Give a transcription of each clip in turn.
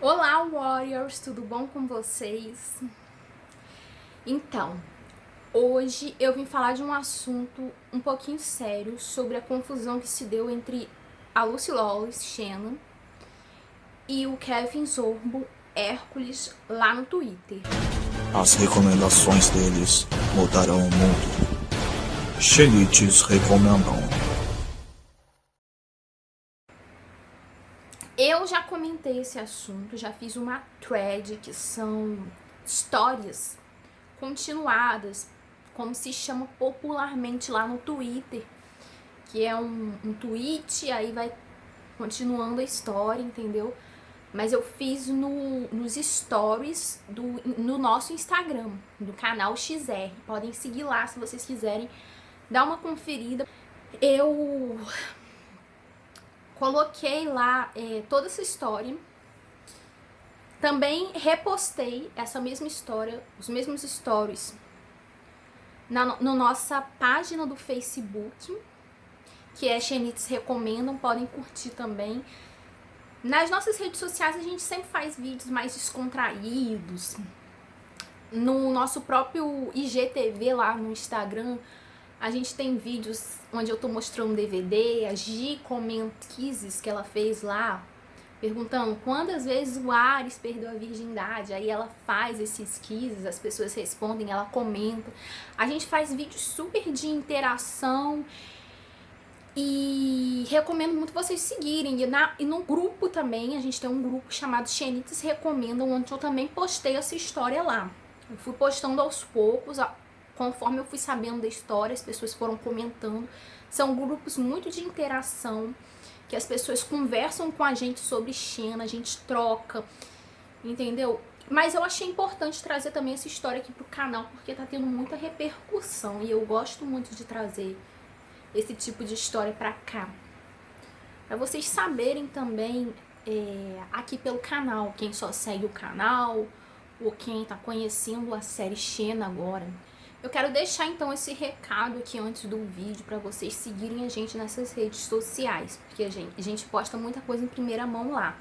Olá, Warriors, tudo bom com vocês? Então, hoje eu vim falar de um assunto um pouquinho sério sobre a confusão que se deu entre a Lucy Lawless, Shannon, e o Kevin Sorbo, Hércules, lá no Twitter. As recomendações deles mudarão o mundo. Xenites recomendam. Eu já comentei esse assunto, já fiz uma thread que são histórias continuadas, como se chama popularmente lá no Twitter, que é um tweet, aí vai continuando a história, entendeu? Mas eu fiz nos stories no nosso Instagram, do canal XR. Podem seguir lá se vocês quiserem dar uma conferida. Eu coloquei lá toda essa história. Também repostei essa mesma história, os mesmos stories, na nossa página do Facebook, que é Xenites Recomendam, podem curtir também. Nas nossas redes sociais a gente sempre faz vídeos mais descontraídos. No nosso próprio IGTV lá no Instagram, a gente tem vídeos onde eu tô mostrando DVD, a Gi comenta quizzes que ela fez lá, perguntando quantas vezes o Ares perdeu a virgindade. Aí ela faz esses quizzes, as pessoas respondem, ela comenta. A gente faz vídeos super de interação e recomendo muito vocês seguirem. E no grupo também, a gente tem um grupo chamado Xenites Recomendam, onde eu também postei essa história lá. Eu fui postando aos poucos, conforme eu fui sabendo da história, as pessoas foram comentando. São grupos muito de interação, que as pessoas conversam com a gente sobre Xena, a gente troca, entendeu? Mas eu achei importante trazer também essa história aqui pro canal, porque tá tendo muita repercussão e eu gosto muito de trazer esse tipo de história pra cá. Pra vocês saberem também aqui pelo canal, quem só segue o canal ou quem tá conhecendo a série Xena agora. Eu quero deixar então esse recado aqui antes do vídeo pra vocês seguirem a gente nessas redes sociais, porque a gente posta muita coisa em primeira mão lá.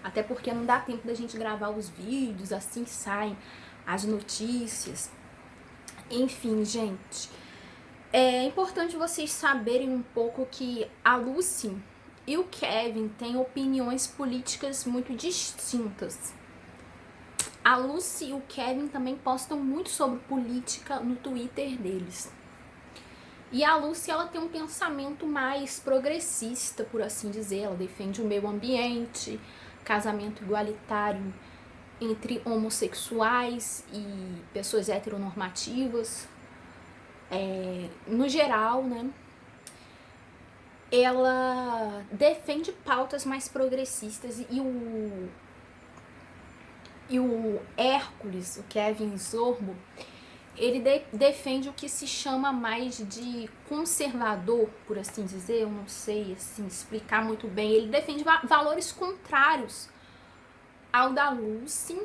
Até porque não dá tempo da gente gravar os vídeos assim que saem as notícias. Enfim, gente, é importante vocês saberem um pouco que a Lucy e o Kevin têm opiniões políticas muito distintas. A Lucy e o Kevin também postam muito sobre política no Twitter deles. E a Lucy, ela tem um pensamento mais progressista, por assim dizer. Ela defende o meio ambiente, casamento igualitário entre homossexuais e pessoas heteronormativas. No geral, né? Ela defende pautas mais progressistas e o Hércules, o Kevin Sorbo, ele defende o que se chama mais de conservador, por assim dizer, eu não sei assim, explicar muito bem. Ele defende valores contrários ao da Lucy,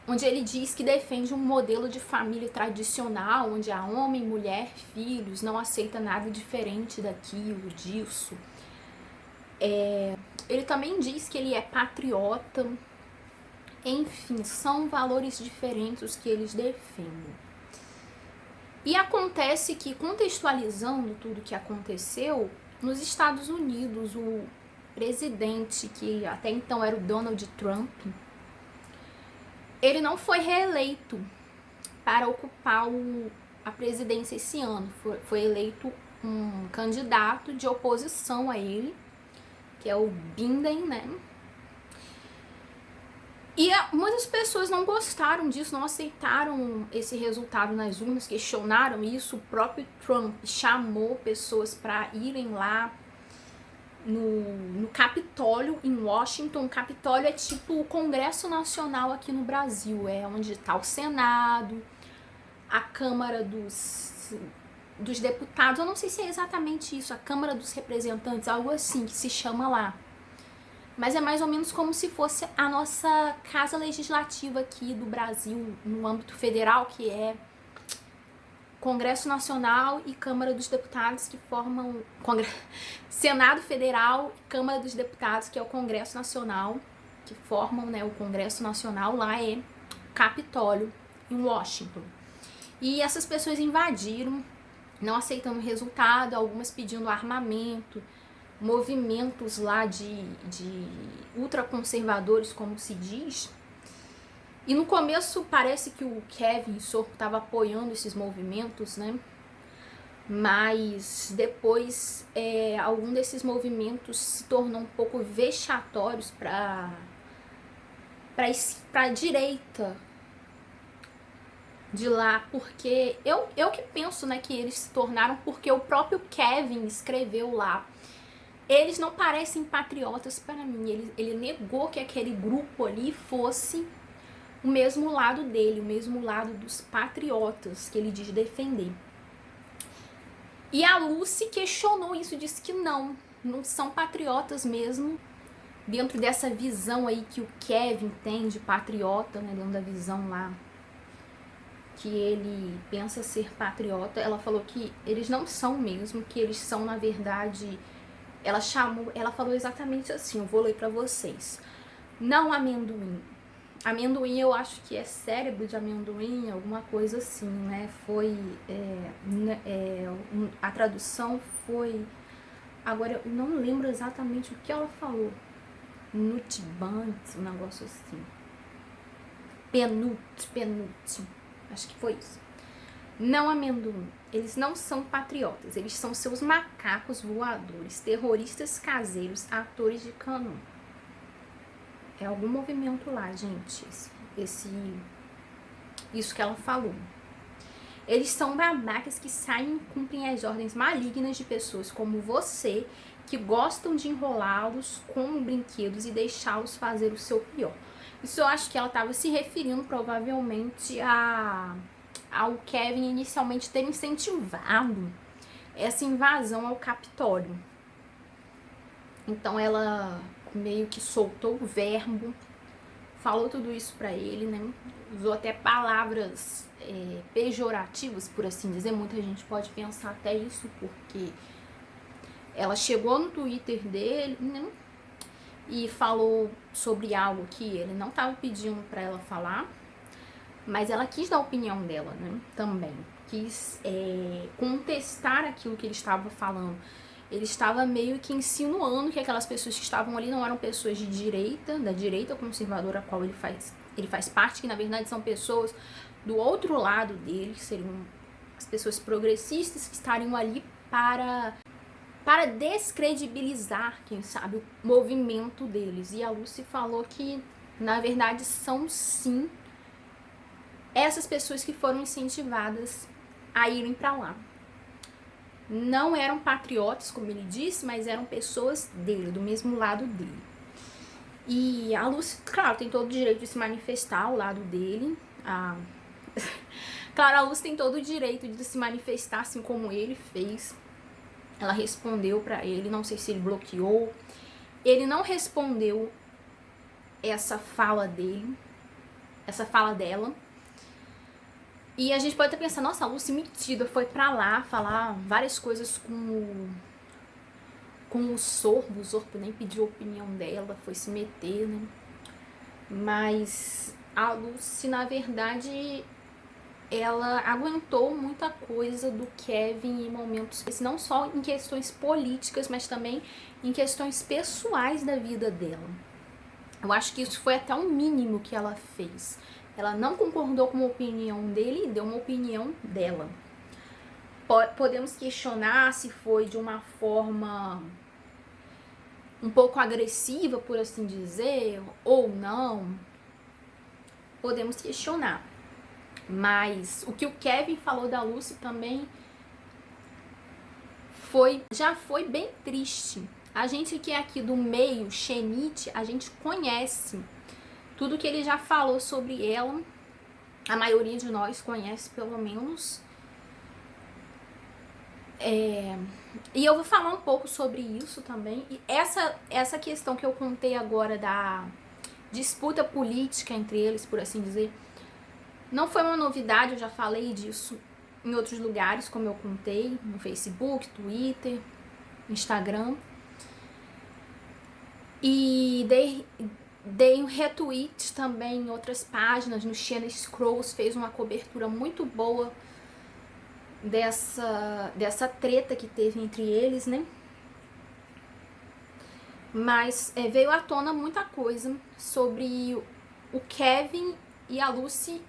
onde ele diz que defende um modelo de família tradicional, onde há homem, mulher, filhos, não aceita nada diferente daquilo, disso. Ele também diz que ele é patriota. Enfim, são valores diferentes os que eles defendem. E acontece que, contextualizando tudo que aconteceu, nos Estados Unidos, o presidente, que até então era o Donald Trump, ele não foi reeleito para ocupar a presidência esse ano. Foi eleito um candidato de oposição a ele, que é o Biden, né? E muitas pessoas não gostaram disso, não aceitaram esse resultado nas urnas, questionaram isso. O próprio Trump chamou pessoas para irem lá no Capitólio, em Washington. O Capitólio é tipo o Congresso Nacional aqui no Brasil, é onde está o Senado, a Câmara dos Deputados, eu não sei se é exatamente isso, a Câmara dos Representantes, algo assim que se chama lá. Mas é mais ou menos como se fosse a nossa casa legislativa aqui do Brasil, no âmbito federal, que é Congresso Nacional e Câmara dos Deputados, que formam Senado Federal e Câmara dos Deputados, que é o Congresso Nacional, que formam, né, o Congresso Nacional. Lá é Capitólio, em Washington. E essas pessoas invadiram, não aceitando o resultado, algumas pedindo armamento, movimentos lá de ultraconservadores, como se diz. E no começo parece que o Kevin Sorbo estava apoiando esses movimentos, né? Mas depois algum desses movimentos se tornou um pouco vexatórios para a direita de lá, porque eu que penso, né, que eles se tornaram porque o próprio Kevin escreveu lá. Eles não parecem patriotas para mim. Ele negou que aquele grupo ali fosse o mesmo lado dele, o mesmo lado dos patriotas que ele diz defender. E a Lucy questionou isso, disse que não são patriotas mesmo, dentro dessa visão aí que o Kevin tem de patriota, né, dentro da visão lá que ele pensa ser patriota. Ela falou que eles não são mesmo, que eles são, na verdade, ela falou exatamente assim, eu vou ler pra vocês. Não amendoim. Amendoim, eu acho que é cérebro de amendoim, alguma coisa assim, né? A tradução foi... Agora, eu não lembro exatamente o que ela falou. Nutibante, um negócio assim. Penute. Acho que foi isso. Não amendoim. Eles não são patriotas. Eles são seus macacos voadores, terroristas caseiros, atores de canão. É algum movimento lá, gente, isso que ela falou. Eles são babacas que saem e cumprem as ordens malignas de pessoas como você, que gostam de enrolá-los como brinquedos e deixá-los fazer o seu pior. Isso eu acho que ela estava se referindo provavelmente ao Kevin inicialmente ter incentivado essa invasão ao Capitólio. Então ela meio que soltou o verbo, falou tudo isso pra ele, né? Usou até palavras pejorativas, por assim dizer. Muita gente pode pensar até isso, porque ela chegou no Twitter dele, né, e falou sobre algo que ele não estava pedindo pra ela falar, mas ela quis dar a opinião dela, né? Também quis contestar aquilo que ele estava falando. Ele estava meio que insinuando que aquelas pessoas que estavam ali não eram pessoas de direita, da direita conservadora a qual ele faz parte, que na verdade são pessoas do outro lado dele, que seriam as pessoas progressistas que estariam ali para descredibilizar, quem sabe, o movimento deles. E a Lucy falou que, na verdade, são sim essas pessoas que foram incentivadas a irem para lá. Não eram patriotas, como ele disse, mas eram pessoas dele, do mesmo lado dele. E a Lucy, claro, tem todo o direito de se manifestar ao lado dele. Claro, a Lucy tem todo o direito de se manifestar, assim como ele fez. Ela respondeu pra ele, não sei se ele bloqueou. Ele não respondeu essa fala dela. E a gente pode até pensar, nossa, a Lucy metida, foi pra lá falar várias coisas com o Sorbo nem pediu a opinião dela, foi se meter, né? Mas a Lucy, na verdade, ela aguentou muita coisa do Kevin em momentos, não só em questões políticas, mas também em questões pessoais da vida dela. Eu acho que isso foi até o mínimo que ela fez. Ela não concordou com a opinião dele e deu uma opinião dela. Podemos questionar se foi de uma forma um pouco agressiva, por assim dizer, ou não. Podemos questionar. Mas o que o Kevin falou da Lucy também já foi bem triste. A gente que é aqui do meio, Xenite, a gente conhece tudo que ele já falou sobre ela. A maioria de nós conhece, pelo menos. E eu vou falar um pouco sobre isso também. E essa questão que eu contei agora da disputa política entre eles, por assim dizer, não foi uma novidade, eu já falei disso em outros lugares, como eu contei, no Facebook, Twitter, Instagram. E dei um retweet também em outras páginas, no Channel Scrolls, fez uma cobertura muito boa dessa treta que teve entre eles, né? Mas veio à tona muita coisa sobre o Kevin e a Lucy,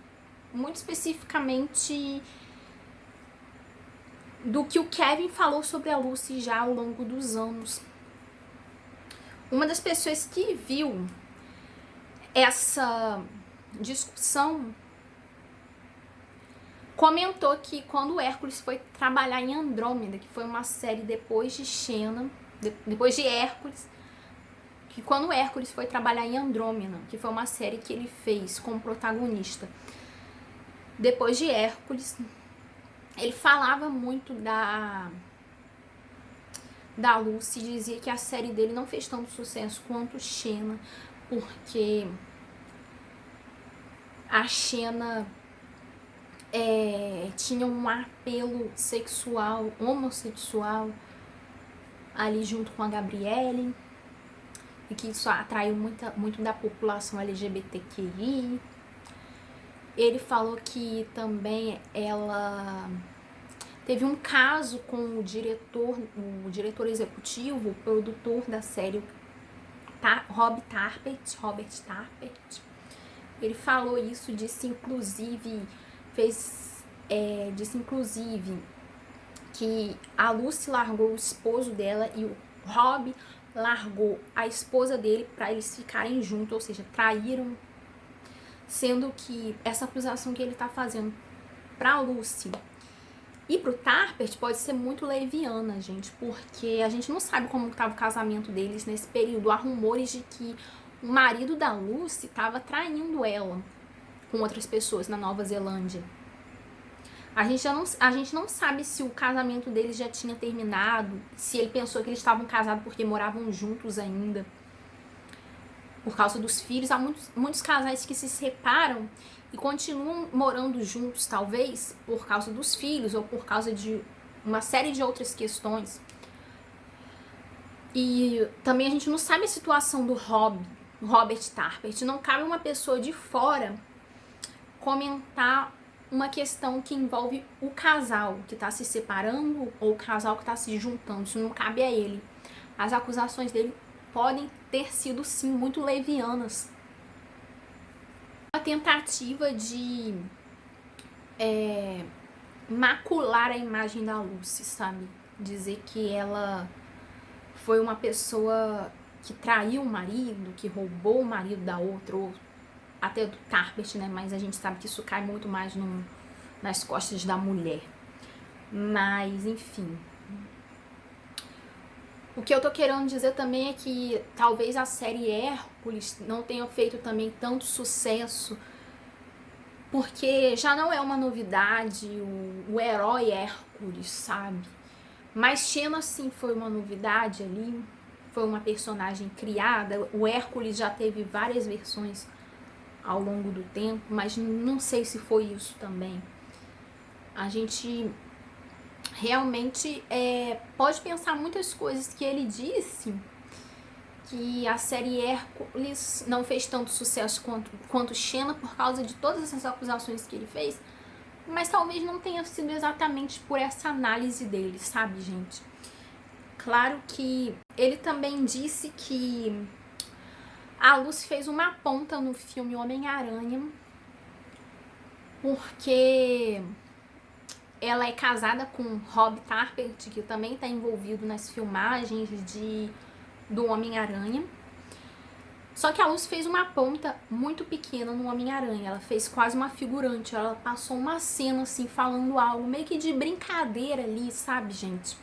muito especificamente do que o Kevin falou sobre a Lucy já ao longo dos anos. Uma das pessoas que viu essa discussão comentou que quando o Hércules foi trabalhar em Andrômeda, que foi uma série depois de Xena, depois de Hércules, que quando o Hércules foi trabalhar em Andrômeda, que foi uma série que ele fez como protagonista, depois de Hércules, ele falava muito da Lucy, dizia que a série dele não fez tanto sucesso quanto Xena, porque a Xena tinha um apelo sexual, homossexual, ali junto com a Gabrielle, e que isso atraiu muito da população LGBTQI. Ele falou que também ela teve um caso com o diretor executivo, o produtor da série, Robert Tarpert. Ele falou isso, disse inclusive que a Lucy largou o esposo dela e o Rob largou a esposa dele para eles ficarem juntos, ou seja, traíram, sendo que essa acusação que ele tá fazendo pra Lucy e pro Tarpert pode ser muito leviana, gente, porque a gente não sabe como estava o casamento deles nesse período. Há rumores de que o marido da Lucy estava traindo ela com outras pessoas na Nova Zelândia. A gente não sabe se o casamento deles já tinha terminado, se ele pensou que eles estavam casados porque moravam juntos ainda, por causa dos filhos. Há muitos casais que se separam e continuam morando juntos, talvez por causa dos filhos ou por causa de uma série de outras questões. E também a gente não sabe a situação do Robert Tarpert. Não cabe uma pessoa de fora comentar uma questão que envolve o casal que está se separando ou o casal que está se juntando. Isso não cabe a ele. As acusações dele podem ter sido, sim, muito levianas. Uma tentativa de macular a imagem da Lucy, sabe? Dizer que ela foi uma pessoa que traiu o marido, que roubou o marido da outra, ou até do Tarpert, né? Mas a gente sabe que isso cai muito mais nas costas da mulher. Mas, enfim. O que eu tô querendo dizer também é que talvez a série Hércules não tenha feito também tanto sucesso, porque já não é uma novidade o herói Hércules, sabe? Mas Xena, sim, foi uma novidade ali, foi uma personagem criada. O Hércules já teve várias versões ao longo do tempo, mas não sei se foi isso também. A gente realmente pode pensar muitas coisas que ele disse, que a série Hércules não fez tanto sucesso quanto Xena por causa de todas essas acusações que ele fez, mas talvez não tenha sido exatamente por essa análise dele, sabe, gente? Claro que ele também disse que a Lucy fez uma ponta no filme Homem-Aranha porque ela é casada com Rob Tarpert, que também está envolvido nas filmagens do Homem-Aranha. Só que a Lucy fez uma ponta muito pequena no Homem-Aranha. Ela fez quase uma figurante. Ela passou uma cena assim, falando algo meio que de brincadeira ali, sabe, gente?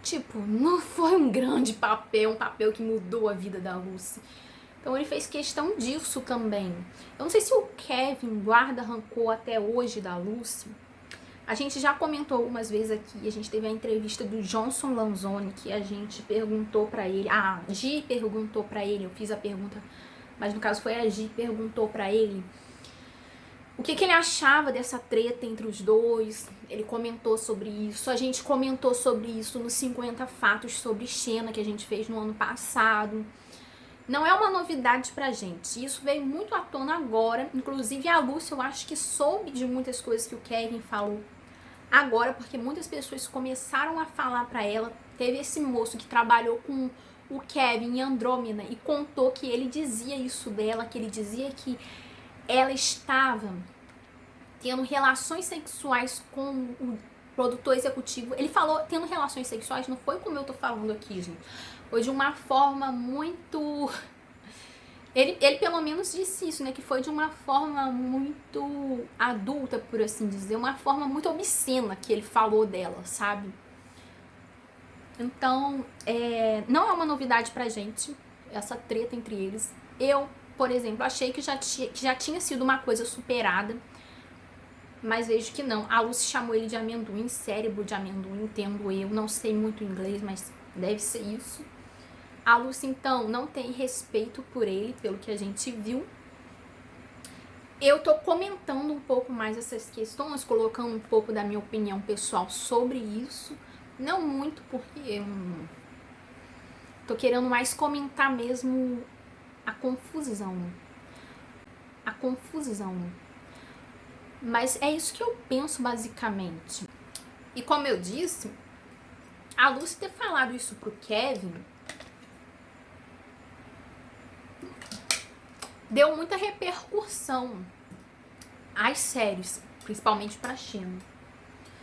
Tipo, não foi um grande papel, um papel que mudou a vida da Lucy. Então ele fez questão disso também. Eu não sei se o Kevin guarda rancor até hoje da Lucy. A gente já comentou algumas vezes aqui, a gente teve a entrevista do Johnson Lanzoni, que a gente perguntou pra ele, a Gi perguntou pra ele, eu fiz a pergunta, mas no caso foi a Gi que perguntou pra ele o que ele achava dessa treta entre os dois. Ele comentou sobre isso. A gente comentou sobre isso nos 50 fatos sobre Xena que a gente fez no ano passado. Não é uma novidade pra gente. Isso veio muito à tona agora. Inclusive a Lúcia, eu acho que soube de muitas coisas que o Kevin falou agora, porque muitas pessoas começaram a falar pra ela. Teve esse moço que trabalhou com o Kevin em Andrômeda e contou que ele dizia isso dela, que ele dizia que ela estava tendo relações sexuais com o produtor executivo. Ele falou tendo relações sexuais, não foi como eu tô falando aqui, gente. Foi de uma forma muito... Ele pelo menos disse isso, né? Que foi de uma forma muito adulta, por assim dizer. Uma forma muito obscena que ele falou dela, sabe? Então, não é uma novidade pra gente, essa treta entre eles. Eu, por exemplo, achei que já tinha sido uma coisa superada, mas vejo que não. A Lucy chamou ele de amendoim, cérebro de amendoim, entendo eu. Não sei muito inglês, mas deve ser isso. A Lucy, então, não tem respeito por ele, pelo que a gente viu. Eu tô comentando um pouco mais essas questões, colocando um pouco da minha opinião pessoal sobre isso. Não muito, porque eu tô querendo mais comentar mesmo a confusão. A confusão. Mas é isso que eu penso, basicamente. E como eu disse, a Lucy ter falado isso pro Kevin deu muita repercussão às séries, principalmente pra Xena.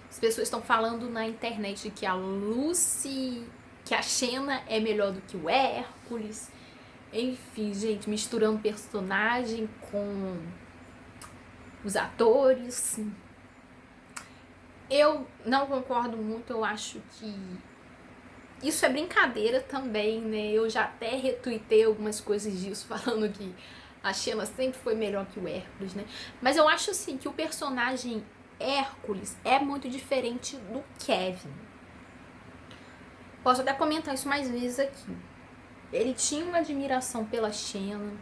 As pessoas estão falando na internet que a Lucy, que a Xena é melhor do que o Hércules. Enfim, gente, misturando personagem com os atores. Eu não concordo muito, eu acho que isso é brincadeira também, né? Eu já até retuitei algumas coisas disso, falando que a Xena sempre foi melhor que o Hércules, né? Mas eu acho assim que o personagem Hércules é muito diferente do Kevin. Posso até comentar isso mais vezes aqui. Ele tinha uma admiração pela Xena.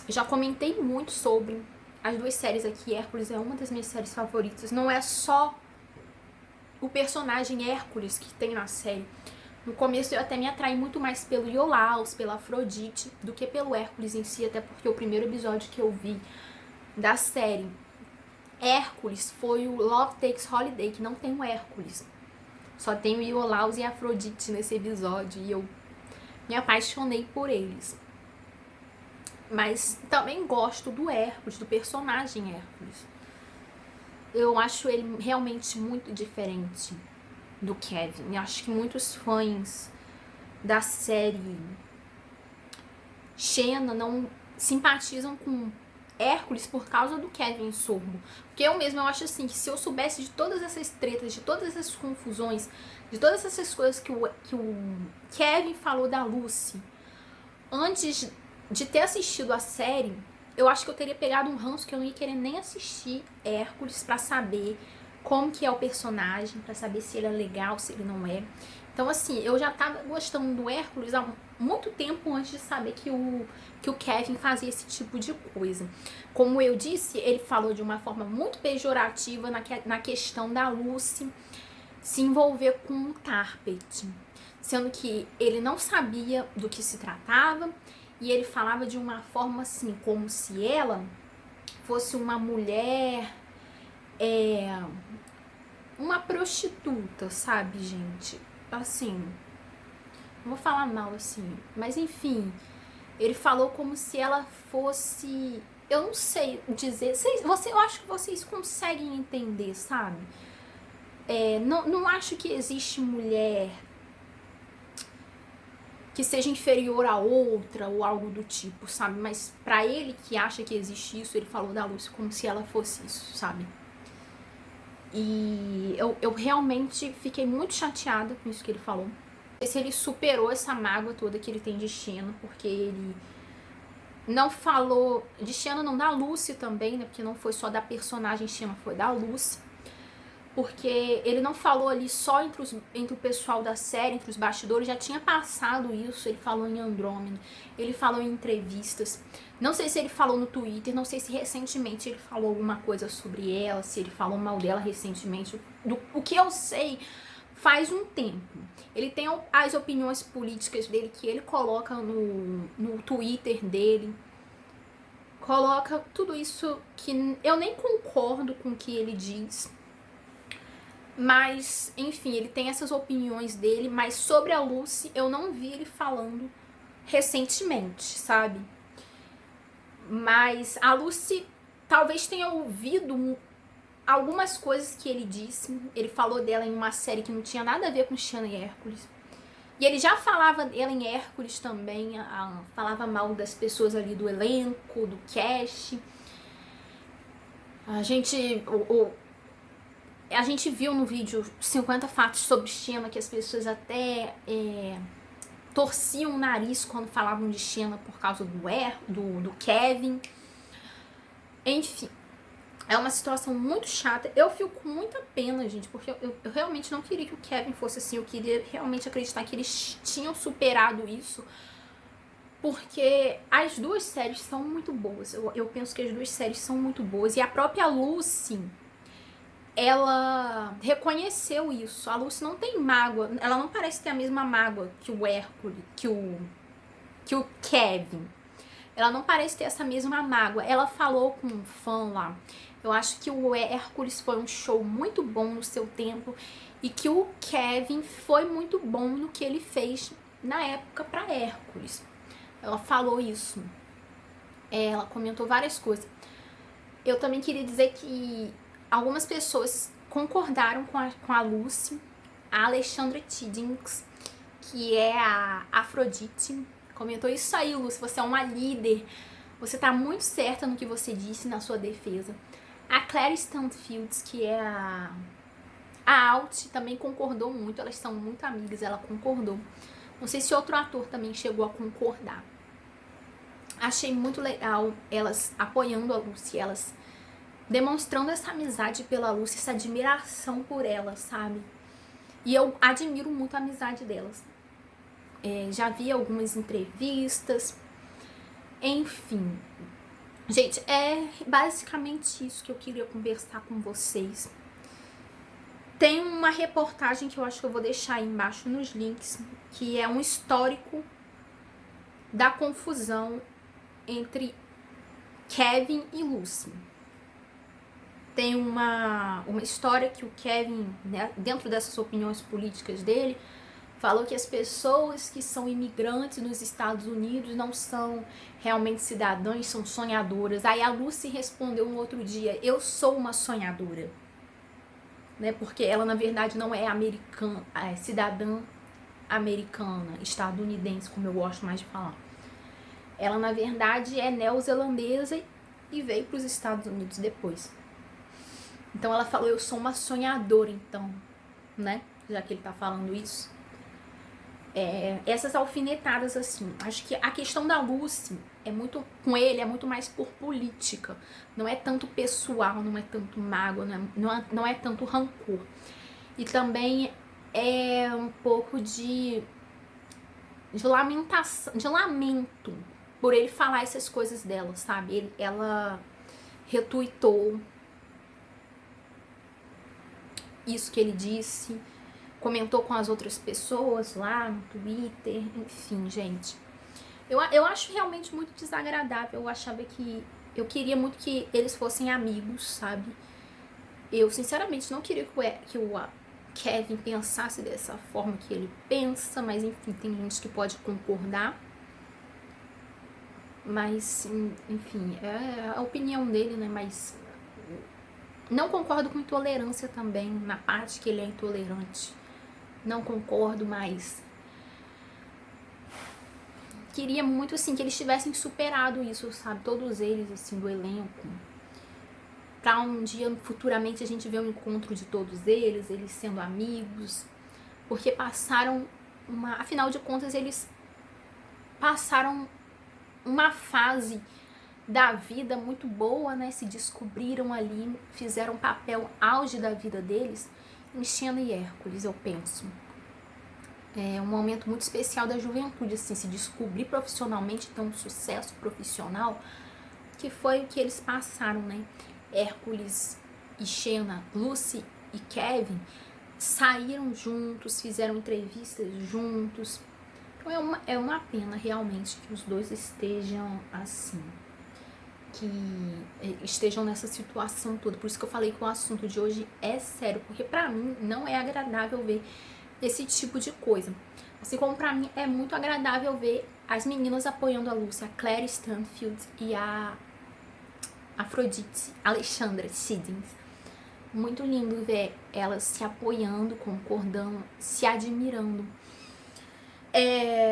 Já comentei muito sobre as duas séries aqui. Hércules é uma das minhas séries favoritas. Não é só o personagem Hércules que tem na série. No começo eu até me atraí muito mais pelo Iolaus, pela Afrodite, do que pelo Hércules em si, até porque o primeiro episódio que eu vi da série Hércules foi o Love Takes Holiday, que não tem o Hércules. Só tem o Iolaus e a Afrodite nesse episódio, e eu me apaixonei por eles. Mas também gosto do Hércules, do personagem Hércules. Eu acho ele realmente muito diferente do Kevin. Eu acho que muitos fãs da série Xena não simpatizam com Hércules por causa do Kevin Sorbo. Porque eu mesma, eu acho assim, que se eu soubesse de todas essas tretas, de todas essas confusões, de todas essas coisas que o Kevin falou da Lucy, antes de ter assistido a série, eu acho que eu teria pegado um ranço que eu não ia querer nem assistir Hércules pra saber como que é o personagem, pra saber se ele é legal, se ele não é. Então, assim, eu já tava gostando do Hércules há muito tempo antes de saber que o Kevin fazia esse tipo de coisa. Como eu disse, ele falou de uma forma muito pejorativa na questão da Lucy se envolver com o Tarpet, sendo que ele não sabia do que se tratava e ele falava de uma forma assim, como se ela fosse uma mulher, uma prostituta, sabe, gente? Assim, não vou falar mal assim, mas enfim, ele falou como se ela fosse, eu não sei dizer, eu acho que vocês conseguem entender, sabe? Não acho que existe mulher que seja inferior a outra ou algo do tipo, sabe? Mas pra ele que acha que existe isso, ele falou da Lucy como se ela fosse isso, sabe? E eu realmente fiquei muito chateada com isso que ele falou. Não sei se ele superou essa mágoa toda que ele tem de Xena, porque ele não falou de Xena, não, da Lucy também, né? Porque não foi só da personagem Xena, foi da Lucy. porque ele não falou ali só entre o pessoal da série, entre os bastidores, já tinha passado isso, ele falou em Andrômeda, ele falou em entrevistas, não sei se ele falou no Twitter, não sei se recentemente ele falou alguma coisa sobre ela, se ele falou mal dela recentemente, o que eu sei faz um tempo. Ele tem as opiniões políticas dele que ele coloca no Twitter dele, coloca tudo isso que eu nem concordo com o que ele diz, mas, enfim, ele tem essas opiniões dele, mas sobre a Lucy eu não vi ele falando recentemente, sabe? Mas a Lucy talvez tenha ouvido algumas coisas que ele disse. Ele falou dela em uma série que não tinha nada a ver com Xena e Hércules. E ele já falava dela em Hércules também, falava mal das pessoas ali do elenco, do cast. A gente viu no vídeo 50 fatos sobre Xena que as pessoas até torciam o nariz quando falavam de Xena por causa do Kevin. Enfim, é uma situação muito chata. Eu fico com muita pena, gente, porque eu realmente não queria que o Kevin fosse assim. Eu queria realmente acreditar que eles tinham superado isso, porque as duas séries são muito boas. Eu penso que as duas séries são muito boas. E a própria Lucy, ela reconheceu isso. A Lucy não tem mágoa, ela não parece ter a mesma mágoa que o Hércules, que o Kevin. Ela não parece ter essa mesma mágoa. Ela falou com um fã lá: eu acho que o Hércules foi um show muito bom no seu tempo e que o Kevin foi muito bom no que ele fez na época pra Hércules. Ela falou isso. Ela comentou várias coisas. Eu também queria dizer que algumas pessoas concordaram com a Lucy. A Alexandra Tiddings, que é a Afrodite, comentou: isso aí, Lucy, você é uma líder, você tá muito certa no que você disse na sua defesa. A Claire Stanfield, que é a Alt, também concordou muito, elas são muito amigas, ela concordou. Não sei se outro ator também chegou a concordar. Achei muito legal elas apoiando a Lucy, elas demonstrando essa amizade pela Lucy, essa admiração por ela, sabe? E eu admiro muito a amizade delas. Já vi algumas entrevistas, enfim. Gente, é basicamente isso que eu queria conversar com vocês. Tem uma reportagem que eu acho que eu vou deixar aí embaixo nos links, que é um histórico da confusão entre Kevin e Lucy. Tem uma história que o Kevin, né, dentro dessas opiniões políticas dele, falou que as pessoas que são imigrantes nos Estados Unidos não são realmente cidadãs, são sonhadoras. Aí a Lucy respondeu um outro dia: eu sou uma sonhadora. Né, porque ela, na verdade, não é americana, é cidadã americana, estadunidense, como eu gosto mais de falar. Ela, na verdade, é neozelandesa e veio para os Estados Unidos depois. Então ela falou: eu sou uma sonhadora, então, né? Já que ele tá falando isso. Essas alfinetadas, assim, acho que a questão da Lucy com ele é muito mais por política. Não é tanto pessoal, não é tanto mágoa, não é tanto rancor. E também é um pouco de lamentação, de lamento por ele falar essas coisas dela, sabe? Ela retuitou isso que ele disse, comentou com as outras pessoas lá no Twitter, enfim, gente. Eu acho realmente muito desagradável. Eu queria muito que eles fossem amigos, sabe? Eu, sinceramente, não queria que o Kevin pensasse dessa forma que ele pensa, mas enfim, tem gente que pode concordar. Mas, enfim, é a opinião dele, né? Mas não concordo com intolerância também, na parte que ele é intolerante. Não concordo, mas queria muito, assim, que eles tivessem superado isso, sabe? Todos eles, assim, do elenco. Pra um dia, futuramente, a gente ver um encontro de todos eles sendo amigos. Porque passaram afinal de contas, eles passaram uma fase da vida muito boa, né? Se descobriram ali, fizeram um papel auge da vida deles em Xena e Hércules, eu penso. É um momento muito especial da juventude, assim, se descobrir profissionalmente, ter um sucesso profissional, que foi o que eles passaram, né? Hércules e Xena, Lucy e Kevin saíram juntos, fizeram entrevistas juntos. Então é uma pena realmente que os dois estejam assim, que estejam nessa situação toda. Por isso que eu falei que o assunto de hoje é sério, porque pra mim não é agradável ver esse tipo de coisa. Assim como pra mim é muito agradável ver as meninas apoiando a Lucy, a Claire Stanfield e a Afrodite Alexandra Siddings. Muito lindo ver elas se apoiando, concordando, se admirando.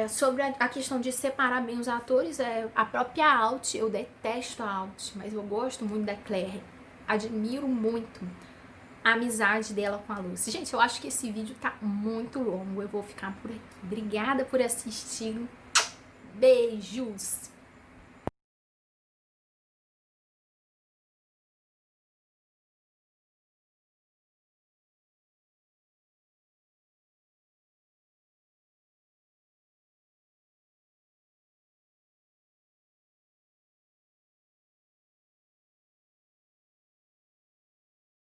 Sobre a questão de separar bem os atores, a própria Alt, eu detesto a Alt, mas eu gosto muito da Claire. Admiro muito a amizade dela com a Lucy. Gente, eu acho que esse vídeo tá muito longo, eu vou ficar por aqui. Obrigada por assistir. Beijos!